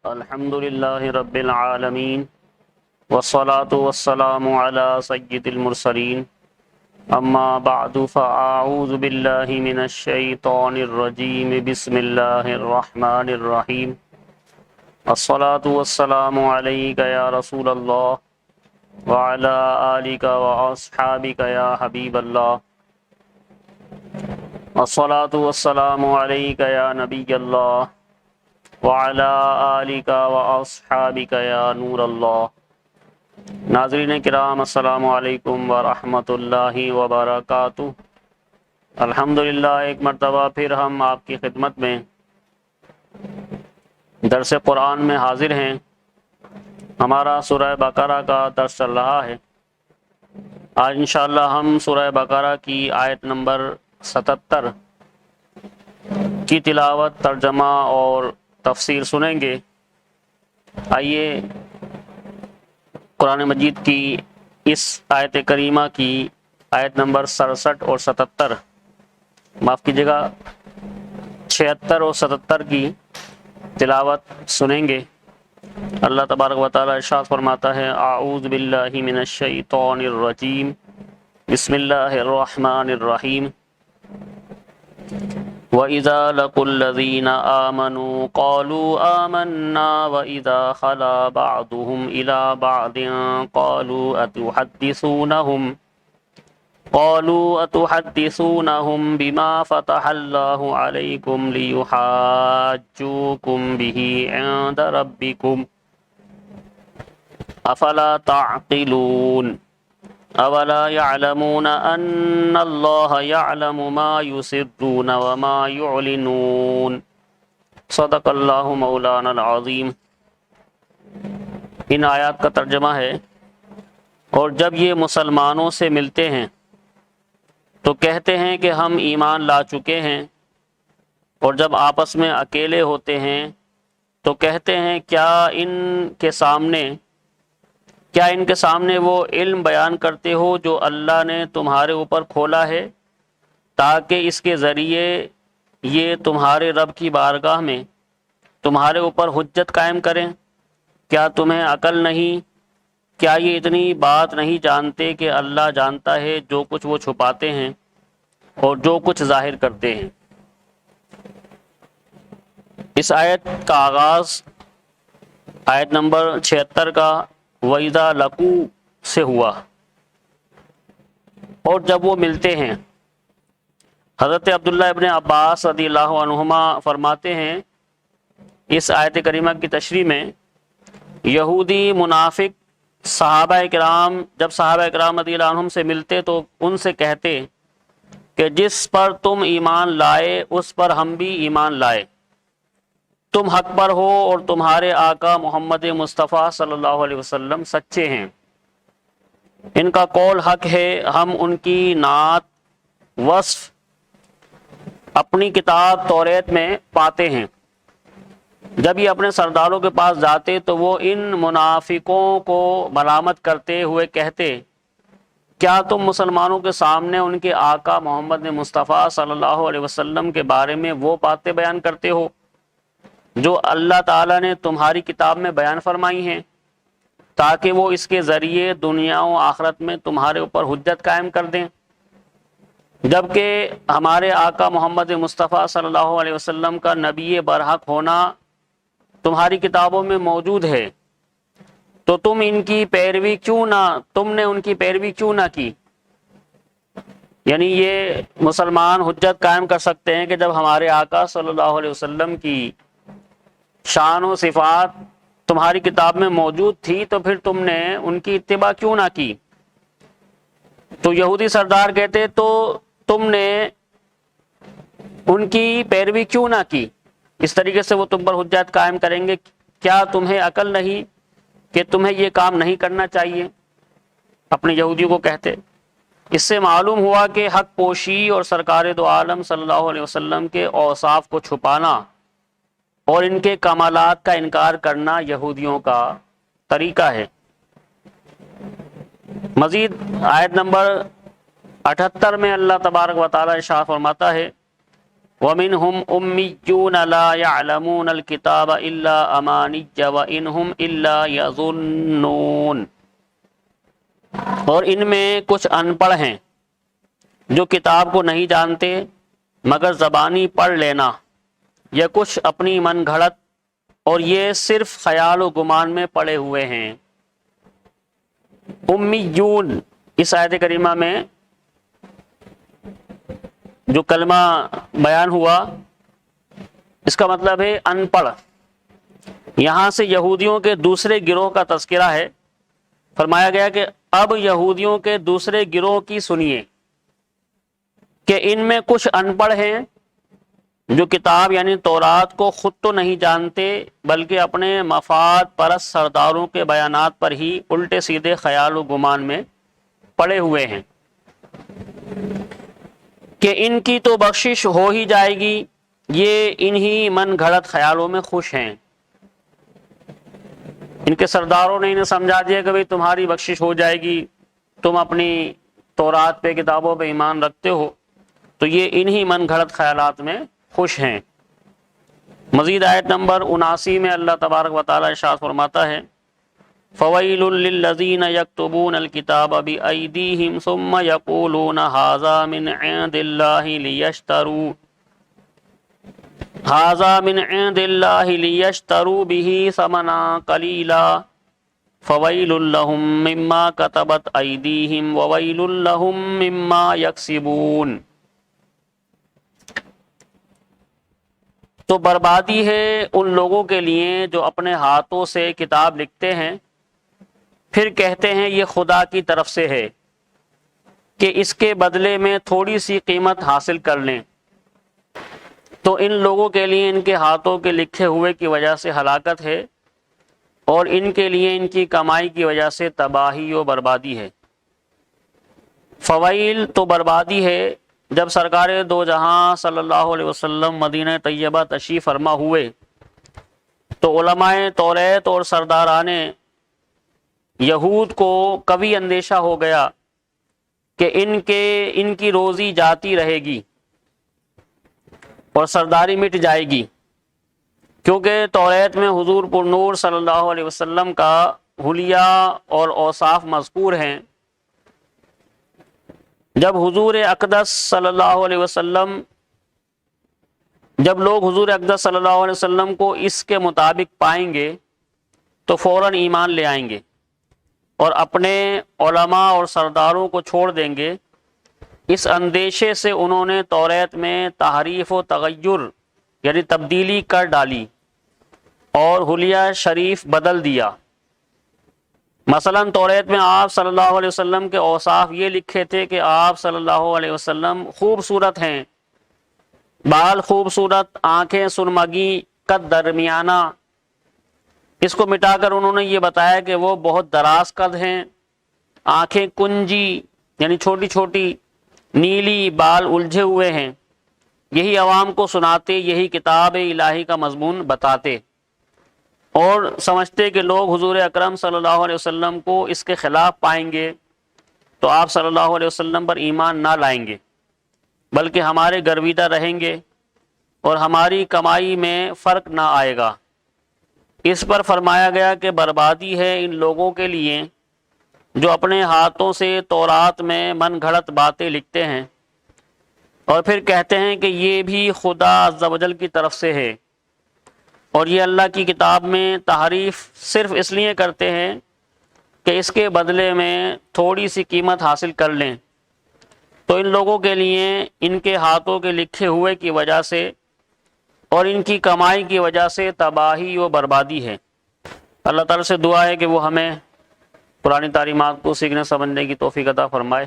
الحمد للہ رب العالمین والصلاة والسلام علی سید المرسلین اما بعد فاعوذ باللہ من الشیطان الرجیم بسم اللہ الرحمن الرحیم الصلاة والسلام علیک یا رسول اللہ وعلی آلک واصحابک یا حبیب اللہ الصلاة والسلام علیک یا نبی اللہ وعلی آلک واصحابک یا نور اللہ۔ ناظرین کرام السلام علیکم ورحمۃ اللہ وبرکاتہ۔ الحمدللہ ایک مرتبہ پھر ہم آپ کی خدمت میں درس قرآن میں حاضر ہیں۔ ہمارا سورہ بقرہ کا درس چل رہا ہے۔ آج انشاءاللہ ہم سورہ بقرہ کی آیت نمبر 77 کی تلاوت، ترجمہ اور تفسیر سنیں گے۔ آئیے قرآن مجید کی اس آیت کریمہ کی آیت نمبر 67 اور 77 معاف کیجیے گا 76 اور 77 کی تلاوت سنیں گے۔ اللہ تبارک و تعالی ارشاد فرماتا ہے: اعوذ باللہ من الشیطان الرجیم، بسم اللہ الرحمن الرحیم۔ وَإِذَا لَقُوا الَّذِينَ آمَنُوا قَالُوا آمَنَّا وَإِذَا خَلَا بَعْضُهُمْ إِلَى بَعْضٍ قَالُوا أَتُحَدِّثُونَهُمْ بِمَا فَتَحَ اللَّهُ عَلَيْكُمْ لِيُحَاجُّوكُمْ بِهِ عِندَ رَبِّكُمْ أَفَلَا تَعْقِلُونَ اولا يعلمون ان اللہ يعلم ما يسرون وما يعلنون صدق اللہ مولانا العظیم۔ ان آیات کا ترجمہ ہے: اور جب یہ مسلمانوں سے ملتے ہیں تو کہتے ہیں کہ ہم ایمان لا چکے ہیں، اور جب آپس میں اکیلے ہوتے ہیں تو کہتے ہیں کیا ان کے سامنے وہ علم بیان کرتے ہو جو اللہ نے تمہارے اوپر کھولا ہے، تاکہ اس کے ذریعے یہ تمہارے رب کی بارگاہ میں تمہارے اوپر حجت قائم کریں۔ کیا تمہیں عقل نہیں؟ کیا یہ اتنی بات نہیں جانتے کہ اللہ جانتا ہے جو کچھ وہ چھپاتے ہیں اور جو کچھ ظاہر کرتے ہیں۔ اس آیت کا آغاز آیت نمبر 76 کا وَإِذَا لَقُوا سے ہوا، اور جب وہ ملتے ہیں۔ حضرت عبداللہ ابن عباس رضی اللہ عنہما فرماتے ہیں اس آیت کریمہ کی تشریح میں، یہودی منافق جب صحابہ کرام رضی اللہ عنہم سے ملتے تو ان سے کہتے کہ جس پر تم ایمان لائے اس پر ہم بھی ایمان لائے، تم حق پر ہو اور تمہارے آقا محمد مصطفیٰ صلی اللہ علیہ وسلم سچے ہیں، ان کا قول حق ہے۔ ہم ان کی نعت وصف اپنی کتاب توریت میں پاتے ہیں۔ جب یہ اپنے سرداروں کے پاس جاتے تو وہ ان منافقوں کو ملامت کرتے ہوئے کہتے، کیا تم مسلمانوں کے سامنے ان کے آقا محمد مصطفیٰ صلی اللہ علیہ وسلم کے بارے میں وہ باتیں بیان کرتے ہو جو اللہ تعالیٰ نے تمہاری کتاب میں بیان فرمائی ہیں، تاکہ وہ اس کے ذریعے دنیا و آخرت میں تمہارے اوپر حجت قائم کر دیں، جبکہ ہمارے آقا محمد مصطفیٰ صلی اللہ علیہ وسلم کا نبی برحق ہونا تمہاری کتابوں میں موجود ہے، تو تم نے ان کی پیروی کیوں نہ کی؟ یعنی یہ مسلمان حجت قائم کر سکتے ہیں کہ جب ہمارے آقا صلی اللہ علیہ وسلم کی شان و صفات تمہاری کتاب میں موجود تھی تو پھر تم نے ان کی اتباع کیوں نہ کی؟ تو یہودی سردار کہتے تو تم نے ان کی پیروی کیوں نہ کی؟ اس طریقے سے وہ تم پر حجت قائم کریں گے۔ کیا تمہیں عقل نہیں کہ تمہیں یہ کام نہیں کرنا چاہیے؟ اپنے یہودیوں کو کہتے۔ اس سے معلوم ہوا کہ حق پوشی اور سرکار دو عالم صلی اللہ علیہ وسلم کے اوصاف کو چھپانا اور ان کے کمالات کا انکار کرنا یہودیوں کا طریقہ ہے۔ مزید آیت نمبر 78 میں اللہ تبارک و تعالی ارشاد فرماتا ہے: وَمِنْهُمْ أُمِّيُّونَ لَا يَعْلَمُونَ الْكِتَابَ إِلَّا أَمَانِيَّ وَإِنْهُمْ إِلَّا يَظُنُّونَ، اور ان میں کچھ ان پڑھ ہیں جو کتاب کو نہیں جانتے مگر زبانی پڑھ لینا، یا کچھ اپنی من گھڑت، اور یہ صرف خیال و گمان میں پڑے ہوئے ہیں۔ امیون، اس آیت کریمہ میں جو کلمہ بیان ہوا اس کا مطلب ہے ان پڑھ۔ یہاں سے یہودیوں کے دوسرے گروہ کا تذکرہ ہے۔ فرمایا گیا کہ اب یہودیوں کے دوسرے گروہ کی سنیے کہ ان میں کچھ ان پڑھ ہیں جو کتاب یعنی تورات کو خود تو نہیں جانتے بلکہ اپنے مفاد پرست سرداروں کے بیانات پر ہی الٹے سیدھے خیال و گمان میں پڑے ہوئے ہیں کہ ان کی تو بخشش ہو ہی جائے گی، یہ انہی من گھڑت خیالوں میں خوش ہیں۔ ان کے سرداروں نے انہیں سمجھا دیا کہ بھئی تمہاری بخشش ہو جائے گی، تم اپنی تورات پہ کتابوں پہ ایمان رکھتے ہو، تو یہ انہی من گھڑت خیالات میں خوش ہیں۔ مزید آیت نمبر 79 میں اللہ تبارک و تعالی ارشاد فرماتا ہے فَوَيْلٌ لِّلَّذِينَ يَكْتُبُونَ الْكِتَابَ بِأَيْدِيهِمْ ثُمَّ يَقُولُونَ هَٰذَا مِنْ عِندِ اللَّهِ لِيَشْتَرُوا بِهِ ثَمَنًا قَلِيلًا فَوَيْلٌ لَّهُم مِّمَّا كَتَبَتْ أَيْدِيهِمْ وَوَيْلٌ لَّهُم مِّمَّا يَكْسِبُونَ۔ تو بربادی ہے ان لوگوں کے لیے جو اپنے ہاتھوں سے کتاب لکھتے ہیں پھر کہتے ہیں یہ خدا کی طرف سے ہے کہ اس کے بدلے میں تھوڑی سی قیمت حاصل کر لیں، تو ان لوگوں کے لیے ان کے ہاتھوں کے لکھے ہوئے کی وجہ سے ہلاکت ہے، اور ان کے لیے ان کی کمائی کی وجہ سے تباہی و بربادی ہے۔ فوائل تو بربادی ہے۔ جب سرکار دو جہاں صلی اللہ علیہ وسلم مدینہ طیبہ تشریف فرما ہوئے تو علماء توریت اور سرداران یہود کو کبھی اندیشہ ہو گیا کہ ان کی روزی جاتی رہے گی اور سرداری مٹ جائے گی، کیونکہ توریت میں حضور پر نور صلی اللہ علیہ وسلم کا حلیہ اور اوصاف مذکور ہیں۔ جب لوگ حضور اقدس صلی اللہ علیہ وسلم کو اس کے مطابق پائیں گے تو فوراً ایمان لے آئیں گے اور اپنے علماء اور سرداروں کو چھوڑ دیں گے۔ اس اندیشے سے انہوں نے توریت میں تحریف و تغیر یعنی تبدیلی کر ڈالی اور حلیہ شریف بدل دیا۔ مثلا توریت میں آپ صلی اللہ علیہ وسلم کے اوصاف یہ لکھے تھے کہ آپ صلی اللہ علیہ وسلم خوبصورت ہیں، بال خوبصورت، آنکھیں سرمگی، قد درمیانہ۔ اس کو مٹا کر انہوں نے یہ بتایا کہ وہ بہت دراز قد ہیں، آنکھیں کنجی یعنی چھوٹی چھوٹی، نیلی، بال الجھے ہوئے ہیں۔ یہی عوام کو سناتے، یہی کتاب الہی کا مضمون بتاتے، اور سمجھتے کہ لوگ حضور اکرم صلی اللہ علیہ وسلم کو اس کے خلاف پائیں گے تو آپ صلی اللہ علیہ وسلم پر ایمان نہ لائیں گے بلکہ ہمارے گرویدہ رہیں گے اور ہماری کمائی میں فرق نہ آئے گا۔ اس پر فرمایا گیا کہ بربادی ہے ان لوگوں کے لیے جو اپنے ہاتھوں سے تورات میں من گھڑت باتیں لکھتے ہیں اور پھر کہتے ہیں کہ یہ بھی خدا عز و جل کی طرف سے ہے، اور یہ اللہ کی کتاب میں تحریف صرف اس لیے کرتے ہیں کہ اس کے بدلے میں تھوڑی سی قیمت حاصل کر لیں، تو ان لوگوں کے لیے ان کے ہاتھوں کے لکھے ہوئے کی وجہ سے اور ان کی کمائی کی وجہ سے تباہی و بربادی ہے۔ اللہ تعالیٰ سے دعا ہے کہ وہ ہمیں قرآن تعلیمات کو سیکھنے سمجھنے کی توفیق عطا فرمائے۔